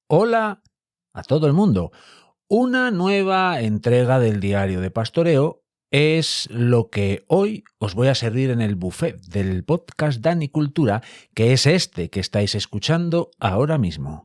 Hola a todo el mundo. Una nueva entrega del Diario de Pastoreo es lo que hoy os voy a servir en el buffet del podcast Dani Cultura, que es este que estáis escuchando ahora mismo.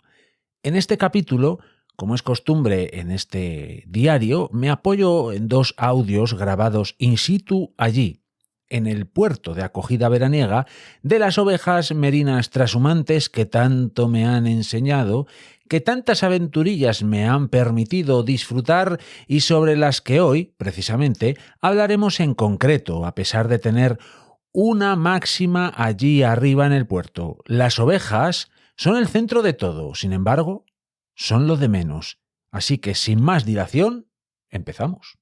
En este capítulo, como es costumbre en este diario, me apoyo en dos audios grabados in situ allí, en el puerto de acogida veraniega de las ovejas merinas trashumantes que tanto me han enseñado, que tantas aventurillas me han permitido disfrutar y sobre las que hoy, precisamente, hablaremos en concreto, a pesar de tener una máxima allí arriba en el puerto. Las ovejas son el centro de todo, sin embargo, son lo de menos. Así que, sin más dilación, empezamos.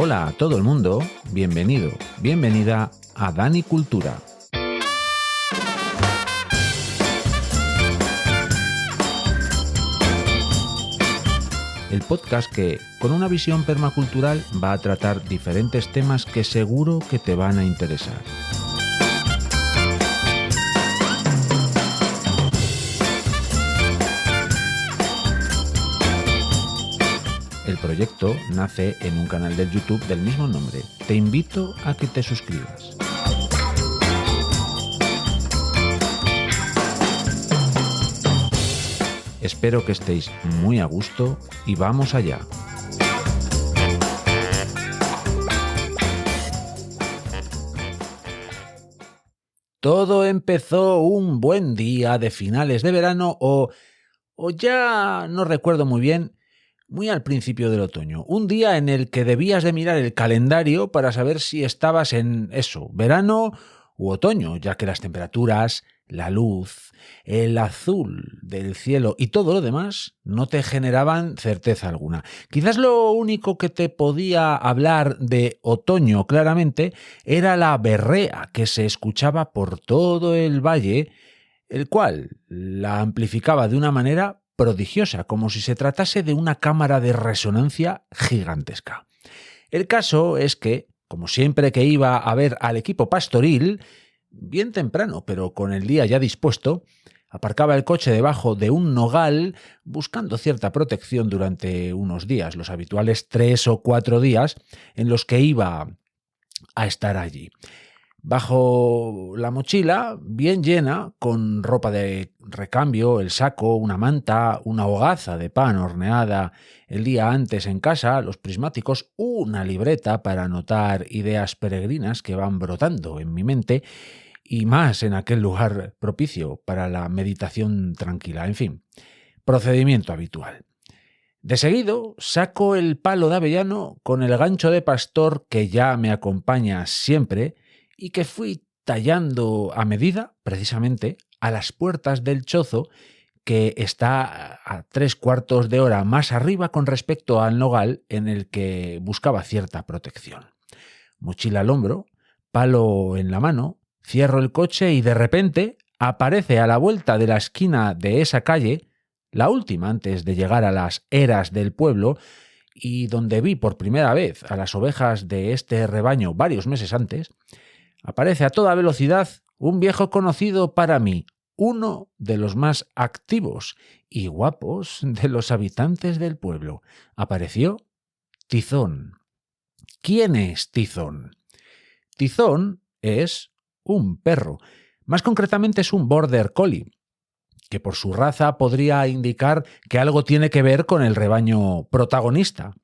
Hola a todo el mundo, bienvenido, bienvenida a Dani Cultura. El podcast que, con una visión permacultural, va a tratar diferentes temas que seguro que te van a interesar. El proyecto nace en un canal del YouTube del mismo nombre. Te invito a que te suscribas. Espero que estéis muy a gusto y vamos allá. Todo empezó un buen día de finales de verano o ya no recuerdo muy bien, muy al principio del otoño. Un día en el que debías de mirar el calendario para saber si estabas en eso, verano u otoño, ya que las temperaturas, la luz, el azul del cielo y todo lo demás no te generaban certeza alguna. Quizás lo único que te podía hablar de otoño claramente era la berrea que se escuchaba por todo el valle, el cual la amplificaba de una manera prodigiosa, como si se tratase de una cámara de resonancia gigantesca. El caso es que, como siempre que iba a ver al equipo pastoril, bien temprano, pero con el día ya dispuesto, aparcaba el coche debajo de un nogal buscando cierta protección durante unos días, los habituales 3 o 4 días en los que iba a estar allí. Bajo la mochila, bien llena, con ropa de recambio, el saco, una manta, una hogaza de pan horneada el día antes en casa, los prismáticos, una libreta para anotar ideas peregrinas que van brotando en mi mente y más en aquel lugar propicio para la meditación tranquila. En fin, procedimiento habitual. De seguido, saco el palo de avellano con el gancho de pastor que ya me acompaña siempre y que fui tallando a medida, precisamente, a las puertas del chozo que está a 3/4 de hora más arriba con respecto al nogal en el que buscaba cierta protección. Mochila al hombro, palo en la mano, cierro el coche y de repente aparece a la vuelta de la esquina de esa calle, la última antes de llegar a las eras del pueblo, y donde vi por primera vez a las ovejas de este rebaño varios meses antes, aparece a toda velocidad un viejo conocido para mí, uno de los más activos y guapos de los habitantes del pueblo. Apareció Tizón. ¿Quién es Tizón? Tizón es un perro. Más concretamente es un border collie, que por su raza podría indicar que algo tiene que ver con el rebaño protagonista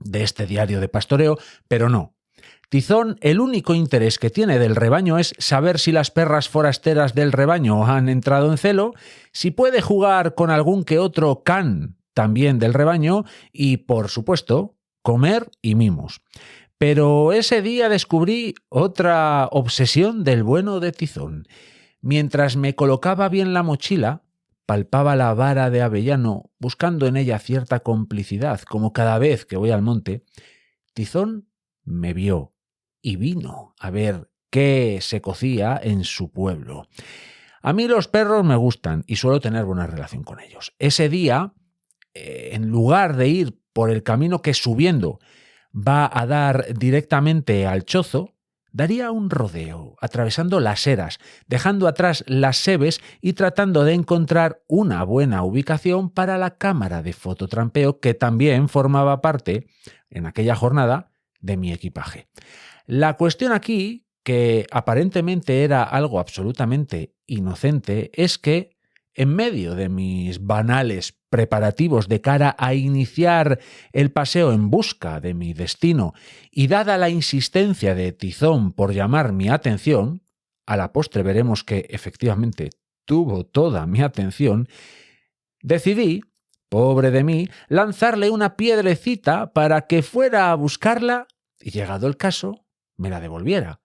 de este diario de pastoreo, pero no. Tizón, el único interés que tiene del rebaño es saber si las perras forasteras del rebaño han entrado en celo, si puede jugar con algún que otro can también del rebaño y, por supuesto, comer y mimos. Pero ese día descubrí otra obsesión del bueno de Tizón. Mientras me colocaba bien la mochila, palpaba la vara de avellano buscando en ella cierta complicidad, como cada vez que voy al monte. Tizón me vio y vino a ver qué se cocía en su pueblo. A mí los perros me gustan y suelo tener buena relación con ellos. Ese día, en lugar de ir por el camino que subiendo va a dar directamente al chozo, daría un rodeo, atravesando las eras, dejando atrás las sebes y tratando de encontrar una buena ubicación para la cámara de fototrampeo que también formaba parte, en aquella jornada, de mi equipaje. La cuestión aquí, que aparentemente era algo absolutamente inocente, es que, en medio de mis banales preparativos de cara a iniciar el paseo en busca de mi destino y dada la insistencia de Tizón por llamar mi atención, a la postre veremos que efectivamente tuvo toda mi atención, decidí, pobre de mí, lanzarle una piedrecita para que fuera a buscarla y, llegado el caso, me la devolviera.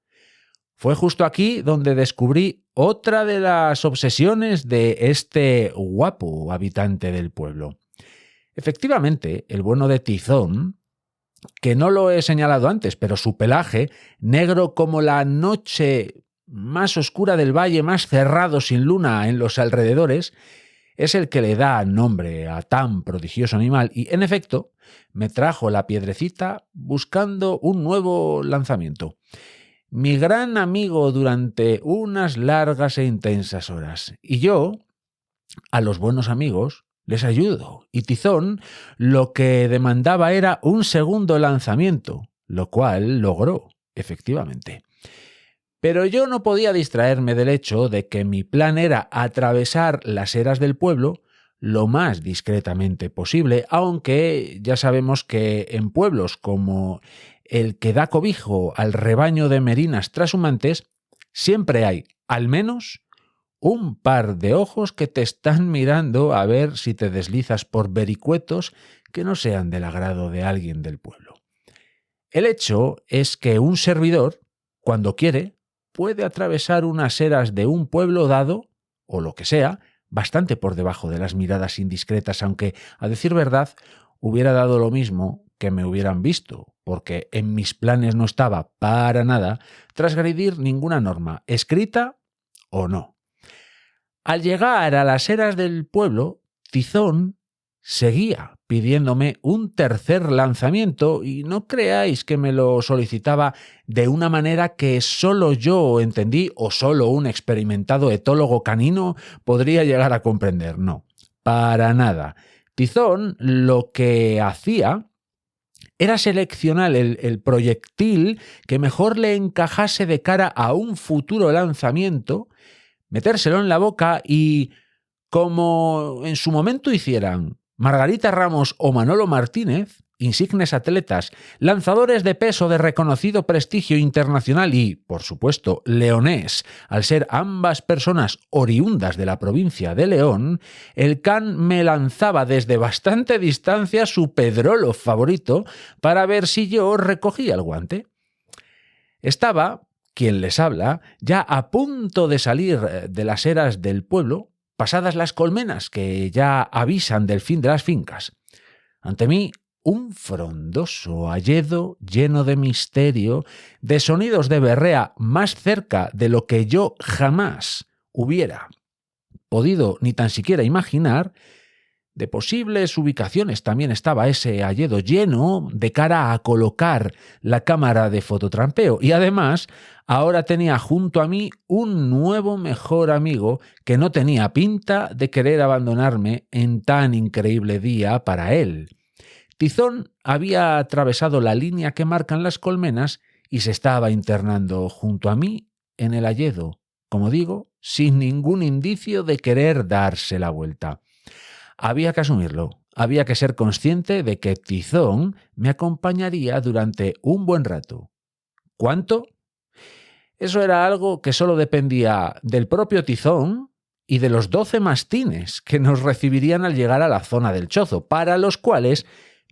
Fue justo aquí donde descubrí otra de las obsesiones de este guapo habitante del pueblo. Efectivamente, el bueno de Tizón, que no lo he señalado antes, pero su pelaje, negro como la noche más oscura del valle, más cerrado sin luna en los alrededores, es el que le da nombre a tan prodigioso animal y, en efecto, me trajo la piedrecita buscando un nuevo lanzamiento. Mi gran amigo durante unas largas e intensas horas. Y yo, a los buenos amigos, les ayudo. Y Tizón lo que demandaba era un segundo lanzamiento, lo cual logró, efectivamente. Pero yo no podía distraerme del hecho de que mi plan era atravesar las eras del pueblo lo más discretamente posible, aunque ya sabemos que en pueblos como el que da cobijo al rebaño de merinas trashumantes, siempre hay, al menos, un par de ojos que te están mirando a ver si te deslizas por vericuetos que no sean del agrado de alguien del pueblo. El hecho es que un servidor, cuando quiere, puede atravesar unas eras de un pueblo dado, o lo que sea, bastante por debajo de las miradas indiscretas, aunque, a decir verdad, hubiera dado lo mismo que me hubieran visto, porque en mis planes no estaba para nada transgredir ninguna norma, escrita o no. Al llegar a las eras del pueblo, Tizón seguía pidiéndome un tercer lanzamiento y no creáis que me lo solicitaba de una manera que solo yo entendí o solo un experimentado etólogo canino podría llegar a comprender. No, para nada. Tizón lo que hacía era seleccionar el proyectil que mejor le encajase de cara a un futuro lanzamiento, metérselo en la boca y, como en su momento hicieran Margarita Ramos o Manolo Martínez, insignes atletas, lanzadores de peso de reconocido prestigio internacional y, por supuesto, leonés, al ser ambas personas oriundas de la provincia de León, el can me lanzaba desde bastante distancia su pedrolo favorito para ver si yo recogía el guante. Estaba, quien les habla, ya a punto de salir de las eras del pueblo, pasadas las colmenas que ya avisan del fin de las fincas. Ante mí, un frondoso hayedo lleno de misterio, de sonidos de berrea más cerca de lo que yo jamás hubiera podido ni tan siquiera imaginar. De posibles ubicaciones también estaba ese hayedo lleno de cara a colocar la cámara de fototrampeo y además ahora tenía junto a mí un nuevo mejor amigo que no tenía pinta de querer abandonarme en tan increíble día para él. Tizón había atravesado la línea que marcan las colmenas y se estaba internando junto a mí en el hayedo, como digo, sin ningún indicio de querer darse la vuelta. Había que asumirlo, había que ser consciente de que Tizón me acompañaría durante un buen rato. ¿Cuánto? Eso era algo que solo dependía del propio Tizón y de los 12 mastines que nos recibirían al llegar a la zona del chozo, para los cuales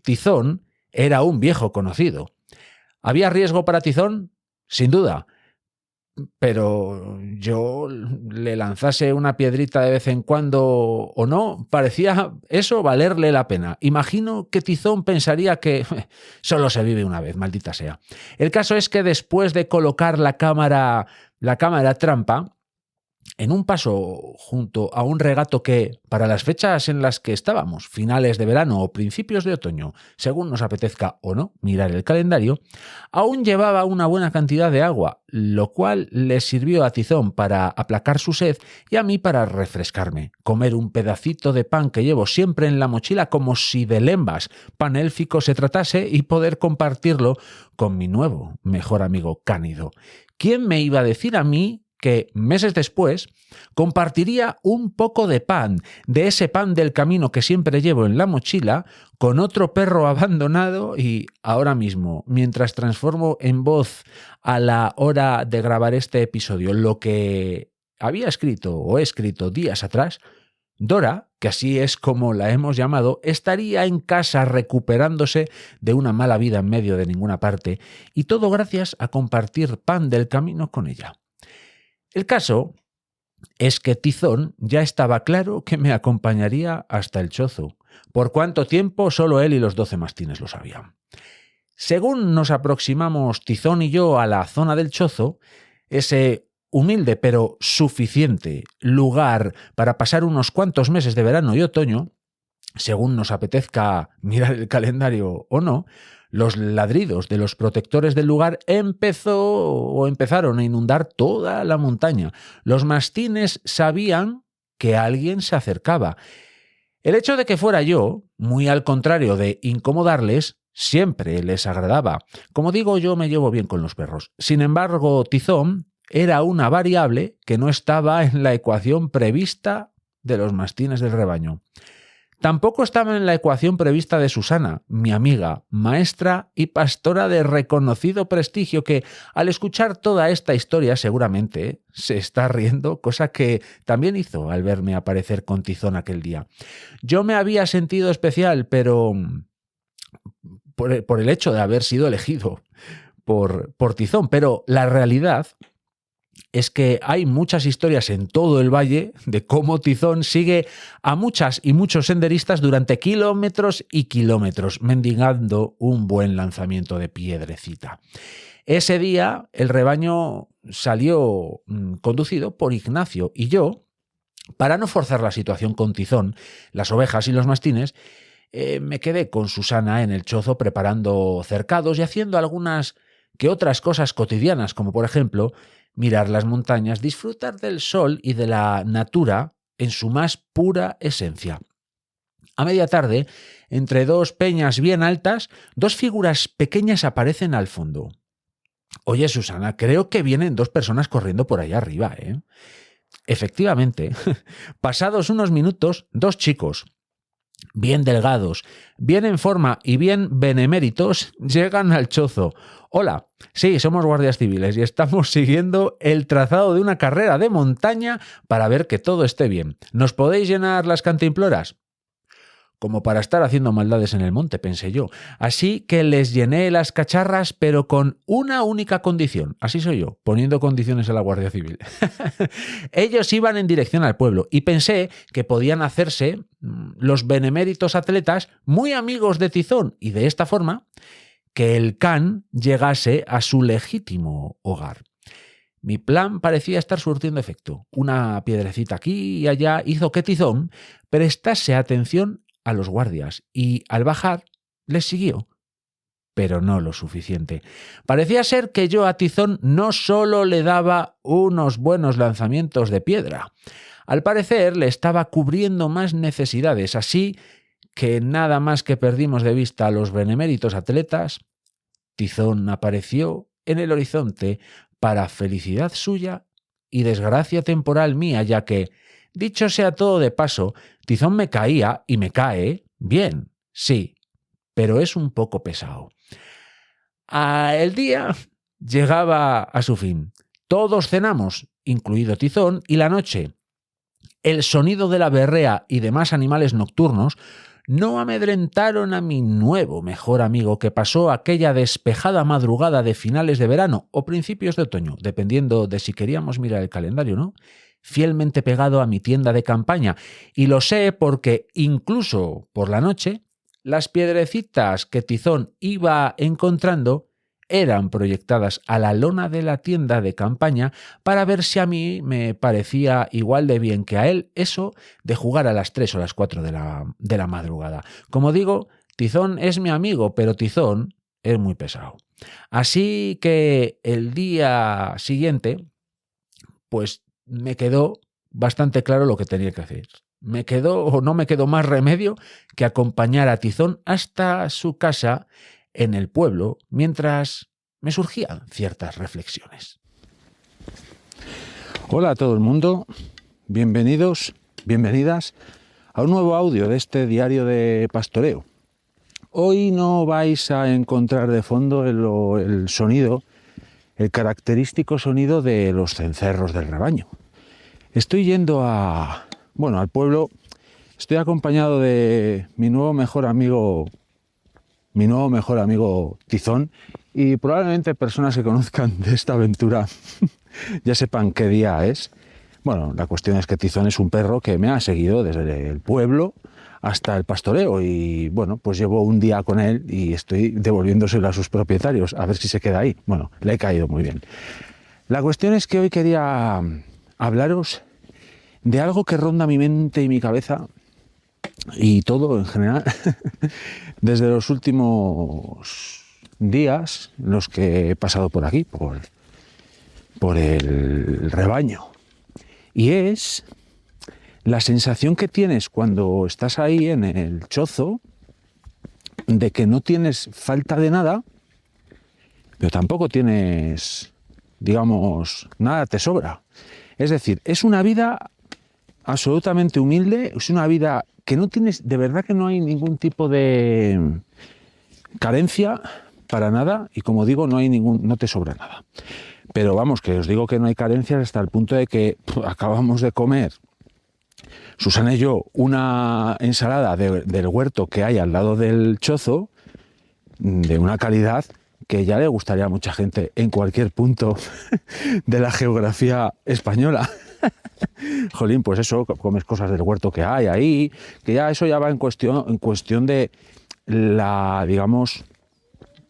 Tizón era un viejo conocido. ¿Había riesgo para Tizón? Sin duda. Pero yo le lanzase una piedrita de vez en cuando o no, parecía eso valerle la pena. Imagino que Tizón pensaría que solo se vive una vez, maldita sea. El caso es que después de colocar la cámara trampa, en un paso junto a un regato que, para las fechas en las que estábamos, finales de verano o principios de otoño, según nos apetezca o no mirar el calendario, aún llevaba una buena cantidad de agua, lo cual le sirvió a Tizón para aplacar su sed y a mí para refrescarme, comer un pedacito de pan que llevo siempre en la mochila como si de lembas, pan élfico se tratase, y poder compartirlo con mi nuevo mejor amigo Cánido. ¿Quién me iba a decir a mí que meses después compartiría un poco de pan, de ese pan del camino que siempre llevo en la mochila, con otro perro abandonado? Y ahora mismo, mientras transformo en voz a la hora de grabar este episodio lo que había escrito o he escrito días atrás, Dora, que así es como la hemos llamado, estaría en casa recuperándose de una mala vida en medio de ninguna parte, y todo gracias a compartir pan del camino con ella. El caso es que Tizón ya estaba claro que me acompañaría hasta el chozo. ¿Por cuánto tiempo? Solo él y los 12 mastines lo sabían. Según nos aproximamos Tizón y yo a la zona del chozo, ese humilde pero suficiente lugar para pasar unos cuantos meses de verano y otoño, según nos apetezca mirar el calendario o no, los ladridos de los protectores del lugar empezaron a inundar toda la montaña. Los mastines sabían que alguien se acercaba. El hecho de que fuera yo, muy al contrario de incomodarles, siempre les agradaba. Como digo, yo me llevo bien con los perros. Sin embargo, Tizón era una variable que no estaba en la ecuación prevista de los mastines del rebaño. Tampoco estaba en la ecuación prevista de Susana, mi amiga, maestra y pastora de reconocido prestigio, que al escuchar toda esta historia seguramente se está riendo, cosa que también hizo al verme aparecer con Tizón aquel día. Yo me había sentido especial, pero por el hecho de haber sido elegido por Tizón, pero la realidad es que hay muchas historias en todo el valle de cómo Tizón sigue a muchas y muchos senderistas durante kilómetros y kilómetros, mendigando un buen lanzamiento de piedrecita. Ese día el rebaño salió conducido por Ignacio, y yo, para no forzar la situación con Tizón, las ovejas y los mastines, me quedé con Susana en el chozo preparando cercados y haciendo algunas que otras cosas cotidianas, como por ejemplo mirar las montañas, disfrutar del sol y de la natura en su más pura esencia. A media tarde, entre dos peñas bien altas, dos figuras pequeñas aparecen al fondo. Oye, Susana, creo que vienen dos personas corriendo por allá arriba, ¿eh? Efectivamente, pasados unos minutos, dos chicos, bien delgados, bien en forma y bien beneméritos, llegan al chozo. Hola, sí, somos guardias civiles y estamos siguiendo el trazado de una carrera de montaña para ver que todo esté bien. ¿Nos podéis llenar las cantimploras? Como para estar haciendo maldades en el monte, pensé yo. Así que les llené las cacharras, pero con una única condición. Así soy yo, poniendo condiciones a la Guardia Civil. Ellos iban en dirección al pueblo y pensé que podían hacerse los beneméritos atletas muy amigos de Tizón, y de esta forma que el can llegase a su legítimo hogar. Mi plan parecía estar surtiendo efecto. Una piedrecita aquí y allá hizo que Tizón prestase atención a los guardias y, al bajar, les siguió. Pero no lo suficiente. Parecía ser que yo a Tizón no solo le daba unos buenos lanzamientos de piedra. Al parecer le estaba cubriendo más necesidades, así que nada más que perdimos de vista a los beneméritos atletas, Tizón apareció en el horizonte para felicidad suya y desgracia temporal mía, ya que, dicho sea todo de paso, Tizón me caía y me cae bien, sí, pero es un poco pesado. El día llegaba a su fin. Todos cenamos, incluido Tizón, y la noche, el sonido de la berrea y demás animales nocturnos no amedrentaron a mi nuevo mejor amigo, que pasó aquella despejada madrugada de finales de verano o principios de otoño, dependiendo de si queríamos mirar el calendario, ¿no?, fielmente pegado a mi tienda de campaña. Y lo sé porque incluso por la noche, las piedrecitas que Tizón iba encontrando eran proyectadas a la lona de la tienda de campaña para ver si a mí me parecía igual de bien que a él eso de jugar a las 3 o las 4 de la madrugada. Como digo, Tizón es mi amigo, pero Tizón es muy pesado. Así que el día siguiente, pues me quedó bastante claro lo que tenía que hacer. No me quedó más remedio que acompañar a Tizón hasta su casa en el pueblo mientras me surgían ciertas reflexiones. Hola a todo el mundo, bienvenidos, bienvenidas a un nuevo audio de este diario de pastoreo. Hoy no vais a encontrar de fondo el sonido, el característico sonido de los cencerros del rebaño. Estoy yendo al pueblo, estoy acompañado de mi nuevo mejor amigo Tizón, y probablemente personas que conozcan de esta aventura ya sepan qué día es. Bueno, la cuestión es que Tizón es un perro que me ha seguido desde el pueblo hasta el pastoreo y bueno, pues llevo un día con él y estoy devolviéndoselo a sus propietarios a ver si se queda ahí. Bueno, le he caído muy bien. La cuestión es que hoy quería hablaros de algo que ronda mi mente y mi cabeza y todo en general desde los últimos días en los que he pasado por aquí, por el rebaño. Y es la sensación que tienes cuando estás ahí en el chozo de que no tienes falta de nada, pero tampoco tienes, digamos, nada te sobra. Es decir, es una vida absolutamente humilde, es una vida que no tienes, de verdad que no hay ningún tipo de carencia para nada y como digo, no te sobra nada. Pero vamos, que os digo que no hay carencias hasta el punto de que acabamos de comer, Susana y yo, una ensalada del huerto que hay al lado del chozo, de una calidad que ya le gustaría a mucha gente en cualquier punto de la geografía española. Jolín, pues eso, comes cosas del huerto que hay ahí, que ya eso ya va en cuestión de la, digamos,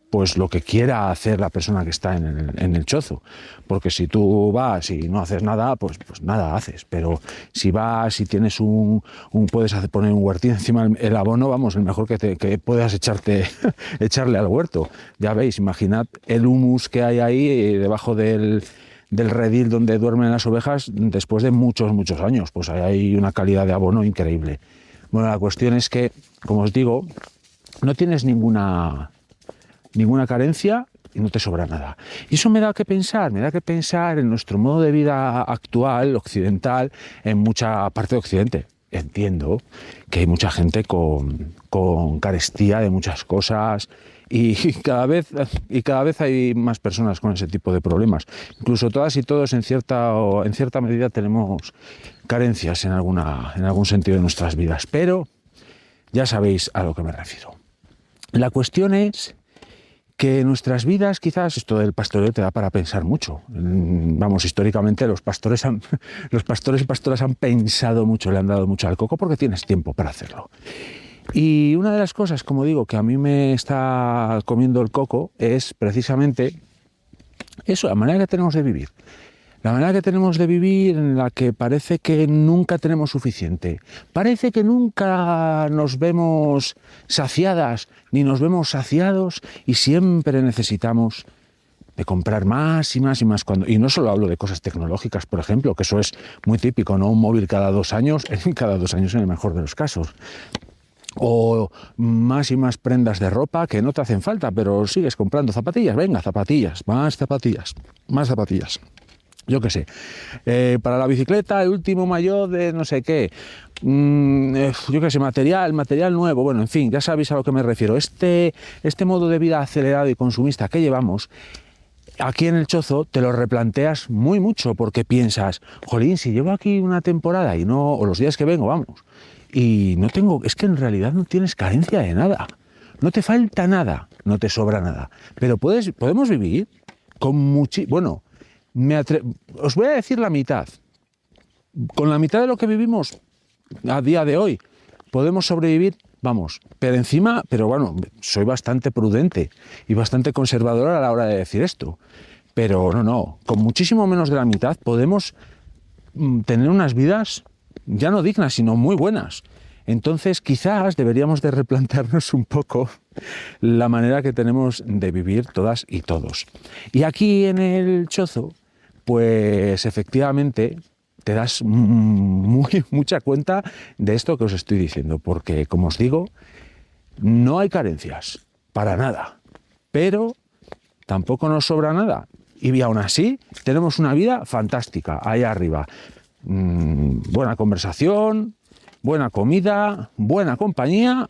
pues lo que quiera hacer la persona que está en el chozo. Porque si tú vas y no haces nada, pues nada haces. Pero si vas y tienes puedes poner un huertín encima el abono, vamos, el mejor que puedas echarle al huerto. Ya veis, imaginad el humus que hay ahí debajo del redil donde duermen las ovejas después de muchos, muchos años. Pues hay una calidad de abono increíble. Bueno, la cuestión es que, como os digo, no tienes ninguna carencia y no te sobra nada. Y eso me da que pensar en nuestro modo de vida actual, occidental, en mucha parte de Occidente. Entiendo que hay mucha gente con carestía de muchas cosas y cada vez hay más personas con ese tipo de problemas. Incluso todas y todos en cierta medida tenemos carencias en algún sentido de nuestras vidas, pero ya sabéis a lo que me refiero. La cuestión es que nuestras vidas, quizás esto del pastoreo te da para pensar mucho. Vamos, históricamente los pastores y pastoras han pensado mucho, le han dado mucho al coco porque tienes tiempo para hacerlo. Y una de las cosas, como digo, que a mí me está comiendo el coco es precisamente eso, la manera que tenemos de vivir. La manera que tenemos de vivir en la que parece que nunca tenemos suficiente. Parece que nunca nos vemos saciadas ni nos vemos saciados y siempre necesitamos de comprar más y más y más. Y no solo hablo de cosas tecnológicas, por ejemplo, que eso es muy típico, ¿no? Un móvil cada 2 años en el mejor de los casos. O más y más prendas de ropa que no te hacen falta, pero sigues comprando zapatillas. Venga, zapatillas, más zapatillas, más zapatillas. Yo qué sé, para la bicicleta, el último maillot de no sé qué, yo qué sé, material nuevo, bueno, en fin, ya sabéis a lo que me refiero. Este modo de vida acelerado y consumista que llevamos, aquí en el chozo te lo replanteas muy mucho porque piensas, jolín, si llevo aquí una temporada y no, o los días que vengo, vamos, y no tengo, es que en realidad no tienes carencia de nada, no te falta nada, no te sobra nada, pero podemos vivir con bueno, os voy a decir la mitad. Con la mitad de lo que vivimos a día de hoy, podemos sobrevivir Vamos, pero bueno, soy bastante prudente y bastante conservador a la hora de decir esto. Pero no, con muchísimo menos de la mitad podemos tener unas vidas ya no dignas, sino muy buenas. Entonces quizás deberíamos de replantearnos un poco la manera que tenemos de vivir todas y todos. Y aquí en el Chozo, pues efectivamente te das mucha cuenta de esto que os estoy diciendo, porque como os digo, no hay carencias, para nada, pero tampoco nos sobra nada. Y aún así tenemos una vida fantástica ahí arriba. Buena conversación, buena comida, buena compañía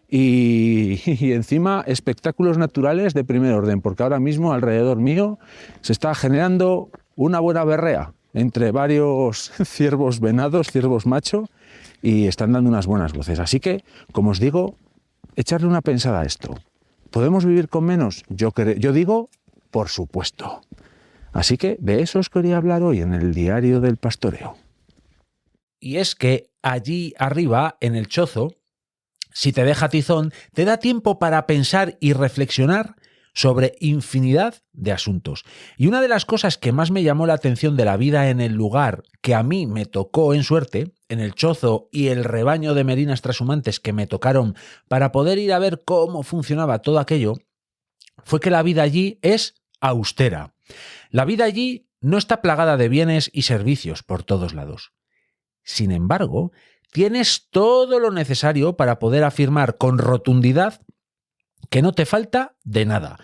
y encima espectáculos naturales de primer orden, porque ahora mismo alrededor mío se está generando una buena berrea entre varios ciervos venados, ciervos macho, y están dando unas buenas voces. Así que, como os digo, echarle una pensada a esto. ¿Podemos vivir con menos? Yo digo, por supuesto. Así que de eso os quería hablar hoy en el Diario del Pastoreo. Y es que allí arriba, en el Chozo, si te deja tizón, te da tiempo para pensar y reflexionar sobre infinidad de asuntos. Y una de las cosas que más me llamó la atención de la vida en el lugar que a mí me tocó en suerte, en el Chozo y el rebaño de merinas trashumantes que me tocaron para poder ir a ver cómo funcionaba todo aquello, fue que la vida allí es austera. La vida allí no está plagada de bienes y servicios por todos lados. Sin embargo, tienes todo lo necesario para poder afirmar con rotundidad que no te falta de nada.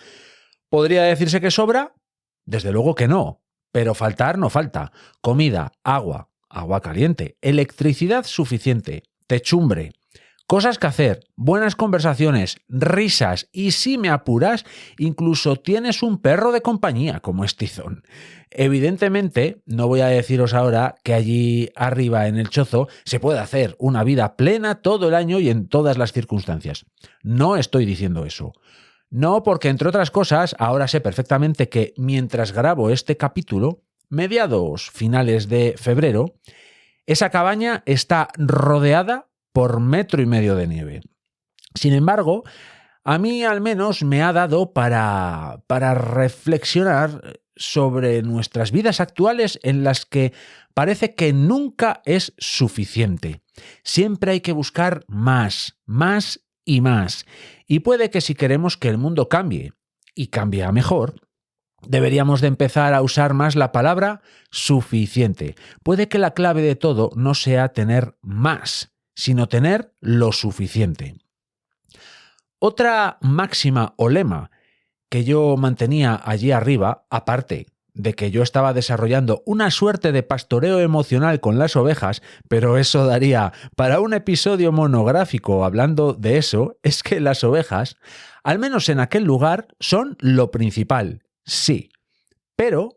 ¿Podría decirse que sobra? Desde luego que no, pero faltar no falta. Comida, agua caliente, electricidad suficiente, techumbre, cosas que hacer, buenas conversaciones, risas y, si me apuras, incluso tienes un perro de compañía como es Tizón. Evidentemente, no voy a deciros ahora que allí arriba en el Chozo se puede hacer una vida plena todo el año y en todas las circunstancias. No estoy diciendo eso. No, porque entre otras cosas, ahora sé perfectamente que mientras grabo este capítulo, mediados finales de febrero, esa cabaña está rodeada por 1,5 metros de nieve. Sin embargo, a mí al menos me ha dado para reflexionar sobre nuestras vidas actuales en las que parece que nunca es suficiente. Siempre hay que buscar más y más. Y puede que si queremos que el mundo cambie, y cambie a mejor, deberíamos de empezar a usar más la palabra suficiente. Puede que la clave de todo no sea tener más, sino tener lo suficiente. Otra máxima o lema que yo mantenía allí arriba, aparte de que yo estaba desarrollando una suerte de pastoreo emocional con las ovejas, pero eso daría para un episodio monográfico hablando de eso, es que las ovejas, al menos en aquel lugar, son lo principal, sí, pero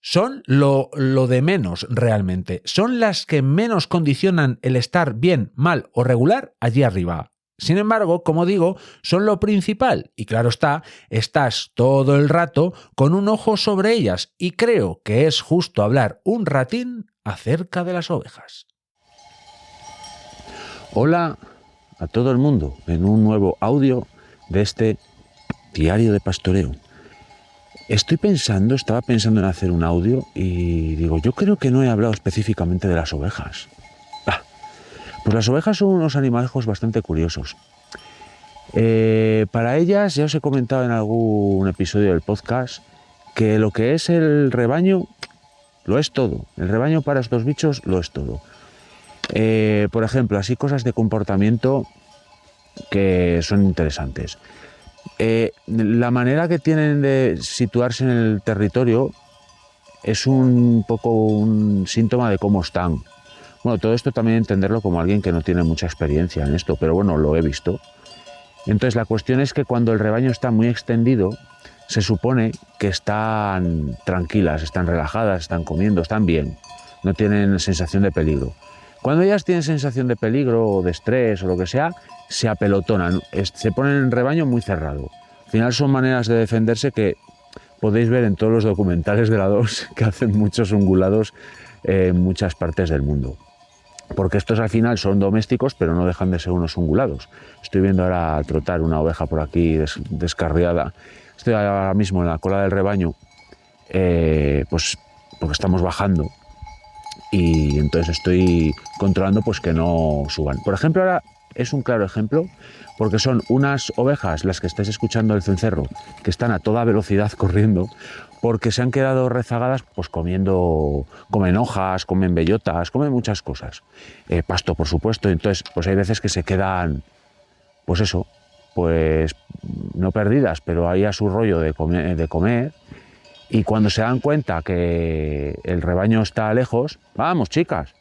son lo de menos realmente. Son las que menos condicionan el estar bien, mal o regular allí arriba. Sin embargo, como digo, son lo principal y claro está, estás todo el rato con un ojo sobre ellas y creo que es justo hablar un ratín acerca de las ovejas. Hola a todo el mundo en un nuevo audio de este Diario de Pastoreo. Estaba pensando en hacer un audio y digo, yo creo que no he hablado específicamente de las ovejas. Pues las ovejas son unos animalejos bastante curiosos. Para ellas, ya os he comentado en algún episodio del podcast, que lo que es el rebaño lo es todo. El rebaño para estos bichos lo es todo. Por ejemplo, así cosas de comportamiento que son interesantes. La manera que tienen de situarse en el territorio es un poco un síntoma de cómo están. Bueno, todo esto también entenderlo como alguien que no tiene mucha experiencia en esto, pero bueno, lo he visto. Entonces la cuestión es que cuando el rebaño está muy extendido, se supone que están tranquilas, están relajadas, están comiendo, están bien, no tienen sensación de peligro. Cuando ellas tienen sensación de peligro o de estrés o lo que sea, se apelotonan, se ponen en rebaño muy cerrado. Al final son maneras de defenderse que podéis ver en todos los documentales de la 2 que hacen muchos ungulados en muchas partes del mundo. porque estos al final son domésticos, pero no dejan de ser unos ungulados. Estoy viendo ahora trotar una oveja por aquí descarriada. Estoy ahora mismo en la cola del rebaño, pues porque estamos bajando, y entonces estoy controlando pues que no suban. Por ejemplo, ahora es un claro ejemplo, porque son unas ovejas, las que estáis escuchando el cencerro, que están a toda velocidad corriendo, porque se han quedado rezagadas pues comen hojas, comen bellotas, comen muchas cosas. Pasto, por supuesto. Entonces, pues hay veces que se quedan, pues eso, pues no perdidas, pero ahí a su rollo de comer. Y cuando se dan cuenta que el rebaño está lejos, vamos chicas,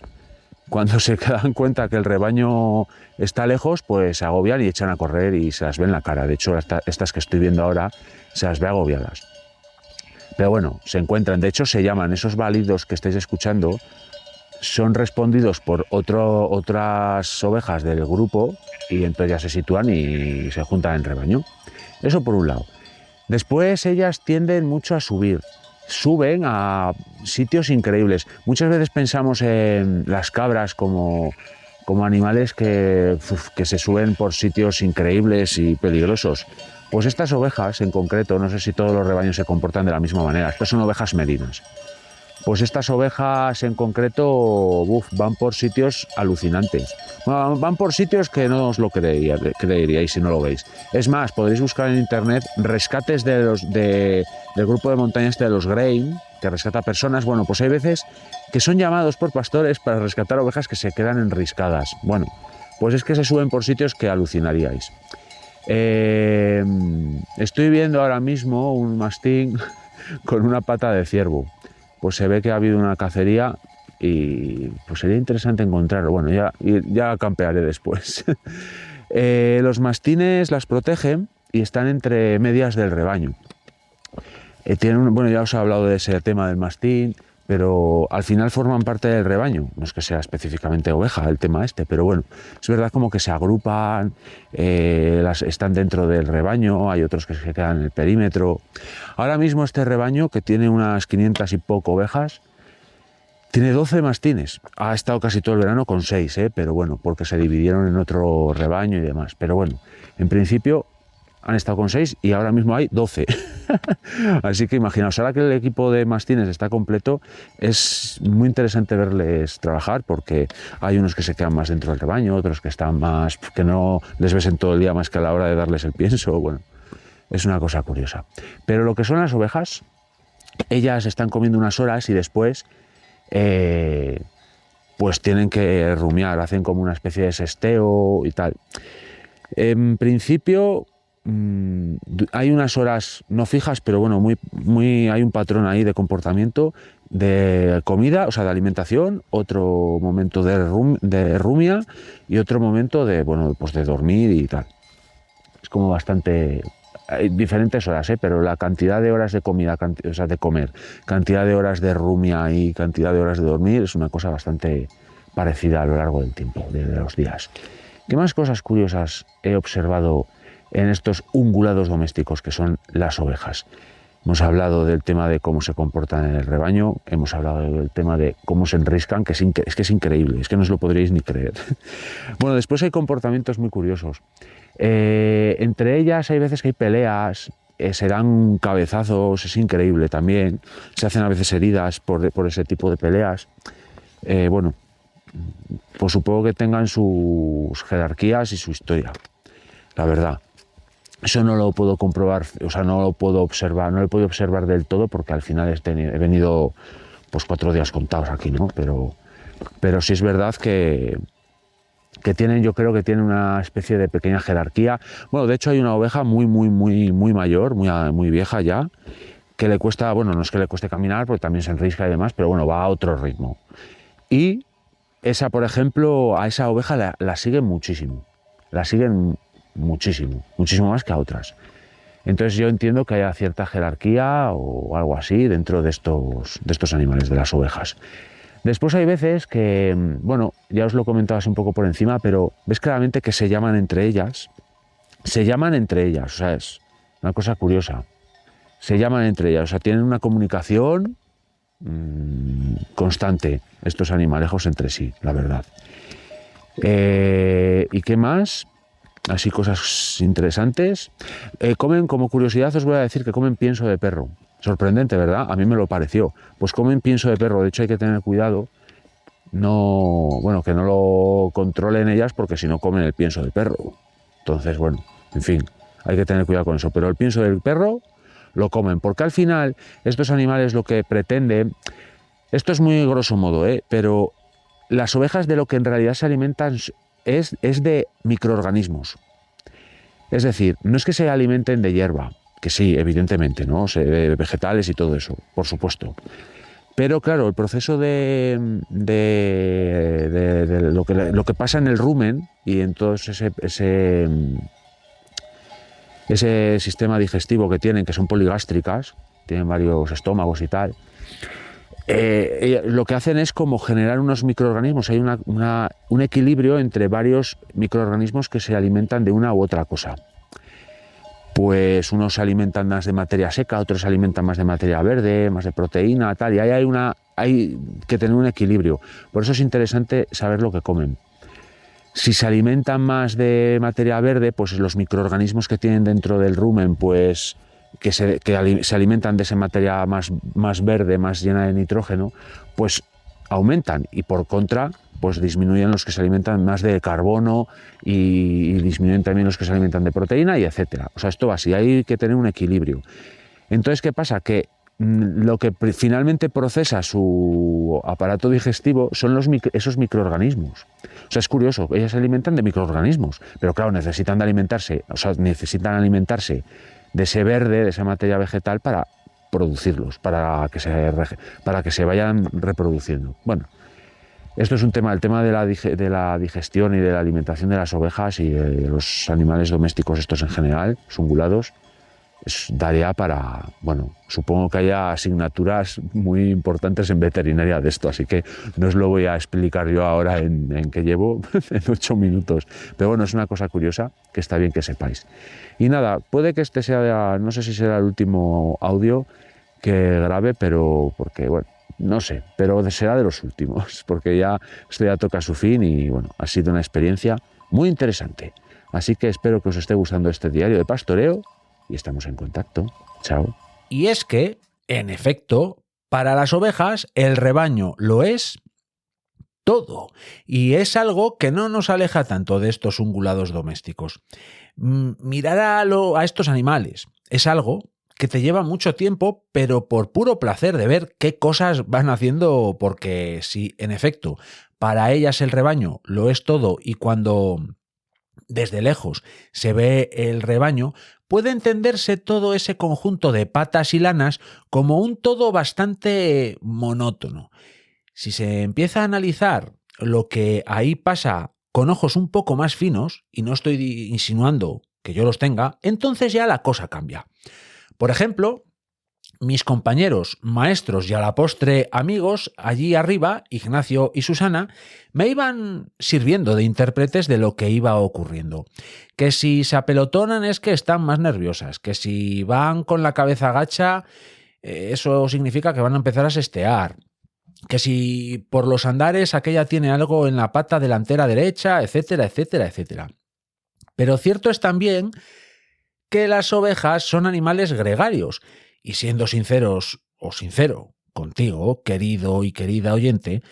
cuando se dan cuenta que el rebaño está lejos, pues se agobian y echan a correr y se las ve en la cara. De hecho, estas que estoy viendo ahora se las ve agobiadas. Pero bueno, se encuentran, de hecho se llaman, esos balidos que estáis escuchando, son respondidos por otras ovejas del grupo, y entonces ya se sitúan y se juntan en rebaño. Eso por un lado. Después ellas tienden mucho a subir. Suben a sitios increíbles. Muchas veces pensamos en las cabras como animales que se suben por sitios increíbles y peligrosos. Pues estas ovejas en concreto, no sé si todos los rebaños se comportan de la misma manera. Estas son ovejas merinas. Pues estas ovejas en concreto van por sitios alucinantes. Bueno, van por sitios que no os lo creeríais si no lo veis. Es más, podréis buscar en internet rescates del grupo de montaña de los Grain, que rescata personas. Bueno, pues hay veces que son llamados por pastores para rescatar ovejas que se quedan enriscadas. Bueno, pues es que se suben por sitios que alucinaríais. Estoy viendo ahora mismo un mastín con una pata de ciervo. Pues se ve que ha habido una cacería y pues sería interesante encontrarlo. Bueno, ya campearé después. Los mastines las protegen y están entre medias del rebaño. Bueno, ya os he hablado de ese tema del mastín, pero al final forman parte del rebaño. No es que sea específicamente oveja el tema pero bueno, es verdad como que se agrupan, están dentro del rebaño, hay otros que se quedan en el perímetro. Ahora mismo este rebaño, que tiene unas 500 y poco ovejas, tiene 12 mastines. Ha estado casi todo el verano con 6, pero bueno, porque se dividieron en otro rebaño y demás. Pero bueno, en principio han estado con 6 y ahora mismo hay 12. Así que imaginaos, ahora que el equipo de mastines está completo, es muy interesante verles trabajar, porque hay unos que se quedan más dentro del rebaño, otros que están más, que no les ves en todo el día más que a la hora de darles el pienso. Bueno, es una cosa curiosa. Pero lo que son las ovejas, ellas están comiendo unas horas y después pues tienen que rumiar, hacen como una especie de sesteo y tal. En principio hay unas horas no fijas, pero bueno, hay un patrón ahí de comportamiento, de comida, o sea, de alimentación, otro momento de rumia y otro momento pues de dormir y tal. Es como bastante... Hay diferentes horas, pero la cantidad de horas de comida, o sea, de comer, cantidad de horas de rumia y cantidad de horas de dormir es una cosa bastante parecida a lo largo del tiempo, de los días. ¿Qué más cosas curiosas he observado en estos ungulados domésticos que son las ovejas? Hemos hablado del tema de cómo se comportan en el rebaño, hemos hablado del tema de cómo se enriscan, que es que es increíble, es que no os lo podríais ni creer. Bueno, después hay comportamientos muy curiosos. Entre ellas hay veces que hay peleas, se dan cabezazos, es increíble también, se hacen a veces heridas por ese tipo de peleas. Bueno, pues supongo que tengan sus jerarquías y su historia, la verdad. Eso no lo puedo comprobar, o sea, no lo puedo observar, no lo he podido observar del todo, porque al final he venido pues 4 días contados aquí, ¿no? Pero sí es verdad que yo creo que tienen una especie de pequeña jerarquía. Bueno, de hecho hay una oveja muy mayor, muy vieja ya, que le cuesta, bueno, no es que le cueste caminar, porque también se enrisca y demás, pero bueno, va a otro ritmo. Y esa, por ejemplo, a esa oveja la siguen muchísimo. La siguen muchísimo más que a otras. Entonces yo entiendo que haya cierta jerarquía o algo así dentro de estos animales, de las ovejas. Después hay veces que, bueno, ya os lo comentabas un poco por encima, pero ves claramente que se llaman entre ellas, o sea, es una cosa curiosa. Se llaman entre ellas, o sea, tienen una comunicación constante estos animalejos entre sí, la verdad. ¿Y qué más? Así cosas interesantes. Comen, como curiosidad os voy a decir que comen pienso de perro. Sorprendente, ¿verdad? A mí me lo pareció. Pues comen pienso de perro, de hecho hay que tener cuidado. No, bueno, que no lo controlen ellas porque si no comen el pienso de perro. Entonces, bueno, en fin, hay que tener cuidado con eso. Pero el pienso del perro lo comen, porque al final estos animales lo que pretenden, esto es muy grosso modo, pero las ovejas de lo que en realidad se alimentan es de microorganismos. Es decir, no es que se alimenten de hierba, que sí, evidentemente, ¿no? De vegetales y todo eso, por supuesto. Pero claro, el proceso de lo que pasa en el rumen y en todo ese sistema digestivo que tienen, que son poligástricas, tienen varios estómagos y tal, lo que hacen es como generar unos microorganismos, hay un equilibrio entre varios microorganismos que se alimentan de una u otra cosa. Pues unos se alimentan más de materia seca, otros se alimentan más de materia verde, más de proteína, tal, y ahí hay que tener un equilibrio. Por eso es interesante saber lo que comen. Si se alimentan más de materia verde, pues los microorganismos que tienen dentro del rumen, pues que se alimentan de esa materia más verde, más llena de nitrógeno, pues aumentan, y por contra pues disminuyen los que se alimentan más de carbono y disminuyen también los que se alimentan de proteína, y etcétera. O sea, esto va así, hay que tener un equilibrio. Entonces, ¿qué pasa? Que lo que finalmente procesa su aparato digestivo son esos microorganismos. O sea, es curioso, ellas se alimentan de microorganismos, pero claro, necesitan alimentarse de ese verde, de esa materia vegetal para producirlos, para que se vayan reproduciendo. Bueno, esto es un tema, el tema de la digestión y de la alimentación de las ovejas y de los animales domésticos estos en general, los ungulados, daría para, bueno, supongo que haya asignaturas muy importantes en veterinaria de esto, así que no os lo voy a explicar yo ahora en que llevo en 8 minutos, pero bueno, es una cosa curiosa que está bien que sepáis. Y nada, puede que este sea, no sé si será el último audio que grabe, pero porque, bueno, no sé, pero será de los últimos, porque ya esto ya toca su fin y bueno, ha sido una experiencia muy interesante. Así que espero que os esté gustando este diario de pastoreo y estamos en contacto. Chao. Y es que, en efecto, para las ovejas el rebaño lo es todo, y es algo que no nos aleja tanto de estos ungulados domésticos. Mirar a estos animales es algo que te lleva mucho tiempo, pero por puro placer de ver qué cosas van haciendo, porque si, en efecto, para ellas el rebaño lo es todo, y cuando desde lejos se ve el rebaño, puede entenderse todo ese conjunto de patas y lanas como un todo bastante monótono. Si se empieza a analizar lo que ahí pasa con ojos un poco más finos, y no estoy insinuando que yo los tenga, entonces ya la cosa cambia. Por ejemplo, mis compañeros, maestros y a la postre amigos allí arriba, Ignacio y Susana, me iban sirviendo de intérpretes de lo que iba ocurriendo. Que si se apelotonan es que están más nerviosas, que si van con la cabeza gacha, eso significa que van a empezar a sestear, que si por los andares aquella tiene algo en la pata delantera derecha, etcétera, etcétera, etcétera. Pero cierto es también que las ovejas son animales gregarios, y siendo sinceros o sincero contigo, querido y querida oyente,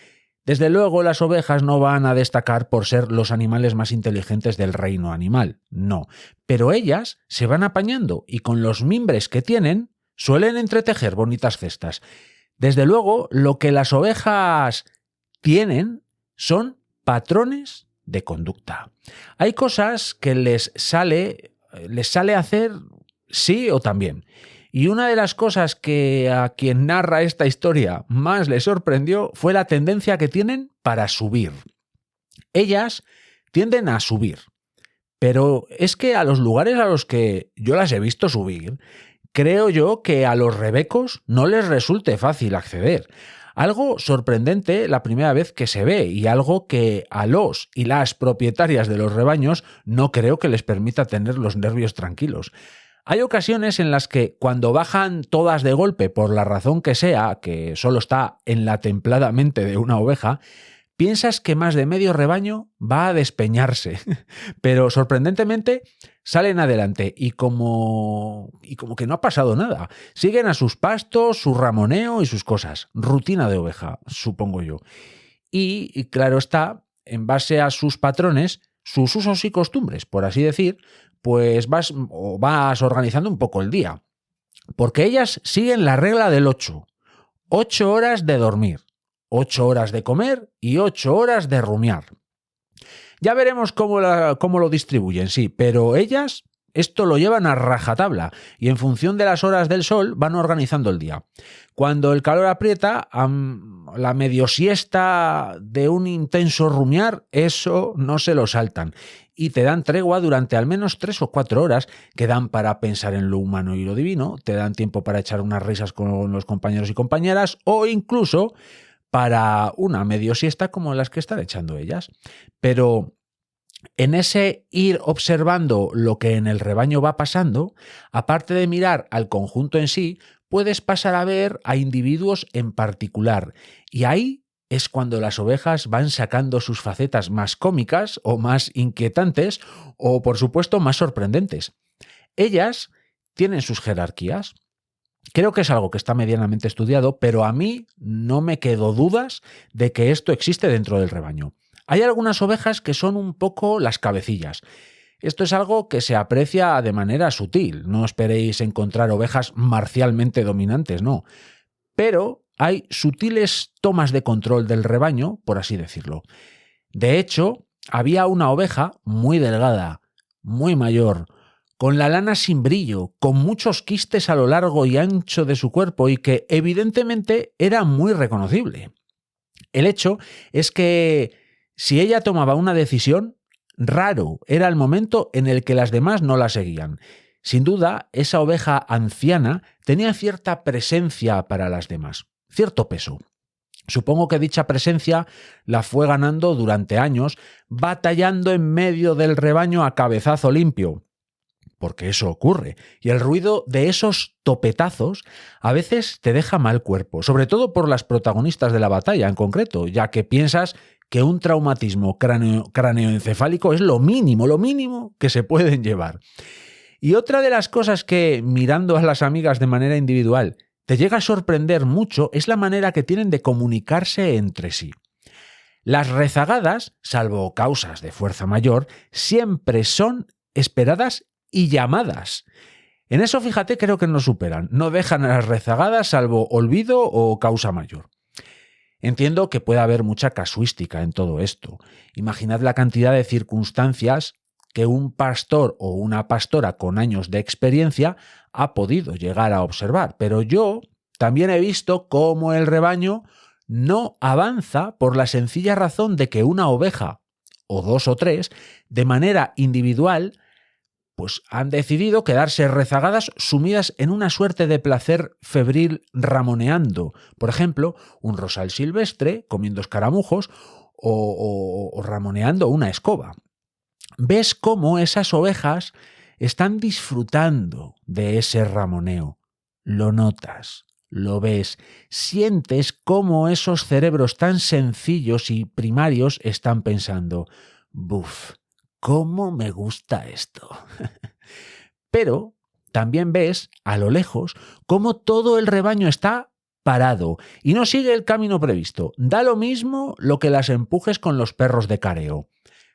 desde luego las ovejas no van a destacar por ser los animales más inteligentes del reino animal, no, pero ellas se van apañando y con los mimbres que tienen suelen entretejer bonitas cestas. Desde luego, lo que las ovejas tienen son patrones de conducta. Hay cosas que les sale hacer sí o también. Y una de las cosas que a quien narra esta historia más le sorprendió fue la tendencia que tienen para subir. Ellas tienden a subir, pero es que a los lugares a los que yo las he visto subir, creo yo que a los rebecos no les resulte fácil acceder. Algo sorprendente la primera vez que se ve, y algo que a los y las propietarias de los rebaños no creo que les permita tener los nervios tranquilos. Hay ocasiones en las que, cuando bajan todas de golpe por la razón que sea, que solo está en la templada mente de una oveja, piensas que más de medio rebaño va a despeñarse, pero sorprendentemente salen adelante y como que no ha pasado nada. Siguen a sus pastos, su ramoneo y sus cosas. Rutina de oveja, supongo yo. Y claro está, en base a sus patrones, sus usos y costumbres, por así decir, pues vas organizando un poco el día. Porque ellas siguen la regla del 8. 8 horas de dormir, 8 horas de comer y 8 horas de rumiar. Ya veremos cómo lo distribuyen, sí, pero ellas esto lo llevan a rajatabla y en función de las horas del sol van organizando el día. Cuando el calor aprieta, la medio siesta de un intenso rumiar, eso no se lo saltan. Y te dan tregua durante al menos 3 o 4 horas que dan para pensar en lo humano y lo divino, te dan tiempo para echar unas risas con los compañeros y compañeras o incluso para una medio siesta como las que están echando ellas. Pero en ese ir observando lo que en el rebaño va pasando, aparte de mirar al conjunto en sí, puedes pasar a ver a individuos en particular. Y ahí es cuando las ovejas van sacando sus facetas más cómicas o más inquietantes o, por supuesto, más sorprendentes. Ellas tienen sus jerarquías. Creo que es algo que está medianamente estudiado, pero a mí no me quedó dudas de que esto existe dentro del rebaño. Hay algunas ovejas que son un poco las cabecillas. Esto es algo que se aprecia de manera sutil. No esperéis encontrar ovejas marcialmente dominantes, no. Pero hay sutiles tomas de control del rebaño, por así decirlo. De hecho, había una oveja muy delgada, muy mayor, con la lana sin brillo, con muchos quistes a lo largo y ancho de su cuerpo y que evidentemente era muy reconocible. El hecho es que si ella tomaba una decisión, raro era el momento en el que las demás no la seguían. Sin duda, esa oveja anciana tenía cierta presencia para las demás, cierto peso. Supongo que dicha presencia la fue ganando durante años, batallando en medio del rebaño a cabezazo limpio. Porque eso ocurre, y el ruido de esos topetazos a veces te deja mal cuerpo, sobre todo por las protagonistas de la batalla en concreto, ya que piensas que un traumatismo cráneoencefálico es lo mínimo que se pueden llevar. Y otra de las cosas que, mirando a las amigas de manera individual, te llega a sorprender mucho es la manera que tienen de comunicarse entre sí. Las rezagadas, salvo causas de fuerza mayor, siempre son esperadas y llamadas. En eso, fíjate, creo que no superan. No dejan a las rezagadas salvo olvido o causa mayor. Entiendo que puede haber mucha casuística en todo esto. Imaginad la cantidad de circunstancias que un pastor o una pastora con años de experiencia ha podido llegar a observar. Pero yo también he visto cómo el rebaño no avanza por la sencilla razón de que una oveja, o 2 o 3, de manera individual, pues han decidido quedarse rezagadas sumidas en una suerte de placer febril ramoneando. Por ejemplo, un rosal silvestre comiendo escaramujos o ramoneando una escoba. Ves cómo esas ovejas están disfrutando de ese ramoneo. Lo notas, lo ves, sientes cómo esos cerebros tan sencillos y primarios están pensando: «Buf, ¿cómo me gusta esto?». Pero también ves, a lo lejos, cómo todo el rebaño está parado y no sigue el camino previsto. Da lo mismo lo que las empujes con los perros de careo.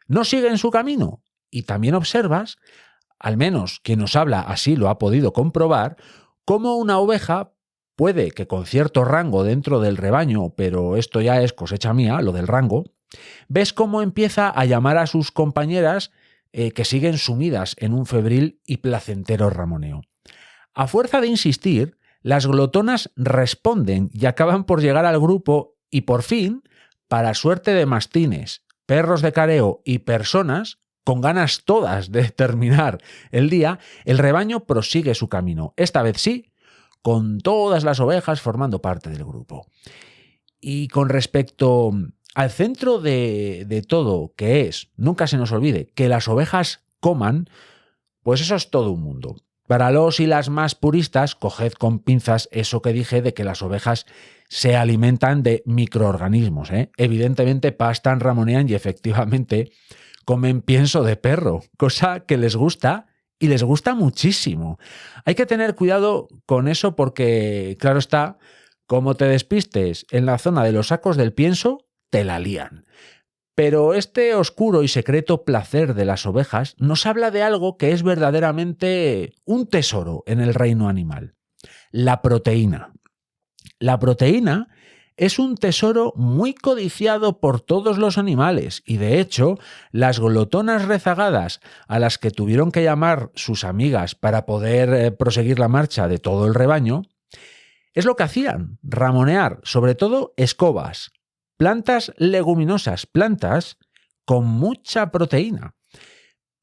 No siguen su camino. Y también observas, al menos quien nos habla así lo ha podido comprobar, cómo una oveja puede que con cierto rango dentro del rebaño, pero esto ya es cosecha mía, lo del rango, ves cómo empieza a llamar a sus compañeras que siguen sumidas en un febril y placentero ramoneo. A fuerza de insistir, las glotonas responden y acaban por llegar al grupo y por fin, para suerte de mastines, perros de careo y personas, con ganas todas de terminar el día, el rebaño prosigue su camino, esta vez sí, con todas las ovejas formando parte del grupo. Y con respecto al centro de todo, que es, nunca se nos olvide, que las ovejas coman, pues eso es todo un mundo. Para los y las más puristas, coged con pinzas eso que dije de que las ovejas se alimentan de microorganismos, ¿eh? Evidentemente pastan, ramonean y efectivamente comen pienso de perro, cosa que les gusta y les gusta muchísimo. Hay que tener cuidado con eso porque, claro está, como te despistes en la zona de los sacos del pienso, te la lían. Pero este oscuro y secreto placer de las ovejas nos habla de algo que es verdaderamente un tesoro en el reino animal: la proteína. La proteína es un tesoro muy codiciado por todos los animales y, de hecho, las glotonas rezagadas a las que tuvieron que llamar sus amigas para poder proseguir la marcha de todo el rebaño, es lo que hacían: ramonear, sobre todo escobas, plantas leguminosas, plantas con mucha proteína.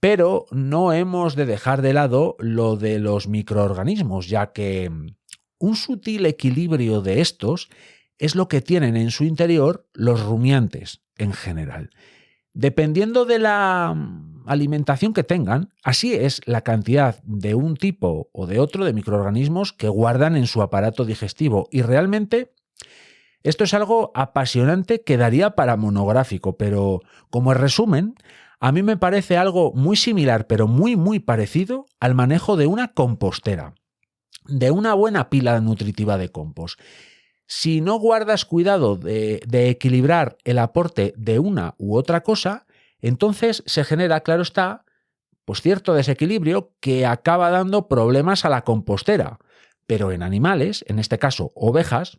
Pero no hemos de dejar de lado lo de los microorganismos, ya que un sutil equilibrio de estos es lo que tienen en su interior los rumiantes en general. Dependiendo de la alimentación que tengan, así es la cantidad de un tipo o de otro de microorganismos que guardan en su aparato digestivo. Y realmente esto es algo apasionante que daría para monográfico, pero como resumen, a mí me parece algo muy similar, pero muy parecido al manejo de una compostera, de una buena pila nutritiva de compost. Si no guardas cuidado de equilibrar el aporte de una u otra cosa, entonces se genera, claro está, pues cierto desequilibrio que acaba dando problemas a la compostera. Pero en animales, en este caso ovejas,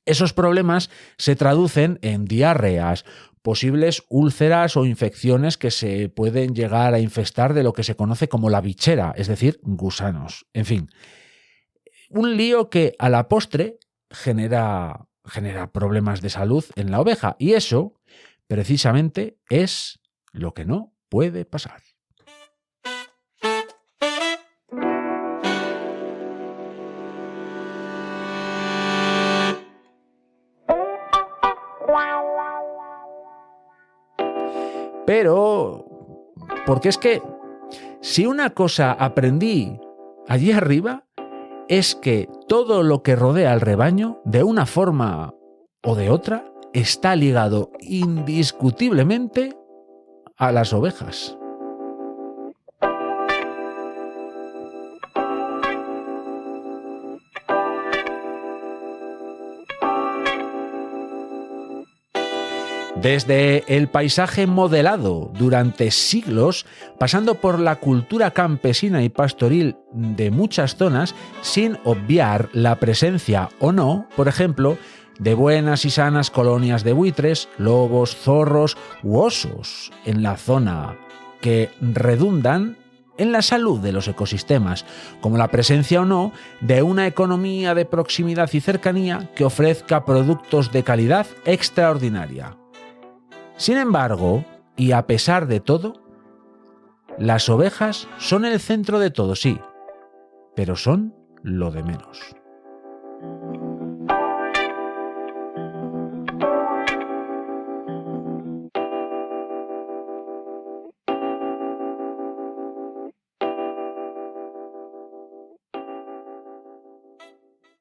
esos problemas se traducen en diarreas, posibles úlceras o infecciones que se pueden llegar a infestar de lo que se conoce como la bichera, es decir, gusanos. En fin, un lío que a la postre genera problemas de salud en la oveja, y eso precisamente es lo que no puede pasar. Pero, porque es que si una cosa aprendí allí arriba, es que todo lo que rodea al rebaño, de una forma o de otra, está ligado indiscutiblemente a las ovejas. Desde el paisaje modelado durante siglos, pasando por la cultura campesina y pastoril de muchas zonas, sin obviar la presencia o no, por ejemplo, de buenas y sanas colonias de buitres, lobos, zorros u osos en la zona, que redundan en la salud de los ecosistemas, como la presencia o no de una economía de proximidad y cercanía que ofrezca productos de calidad extraordinaria. Sin embargo, y a pesar de todo, las ovejas son el centro de todo, sí, pero son lo de menos.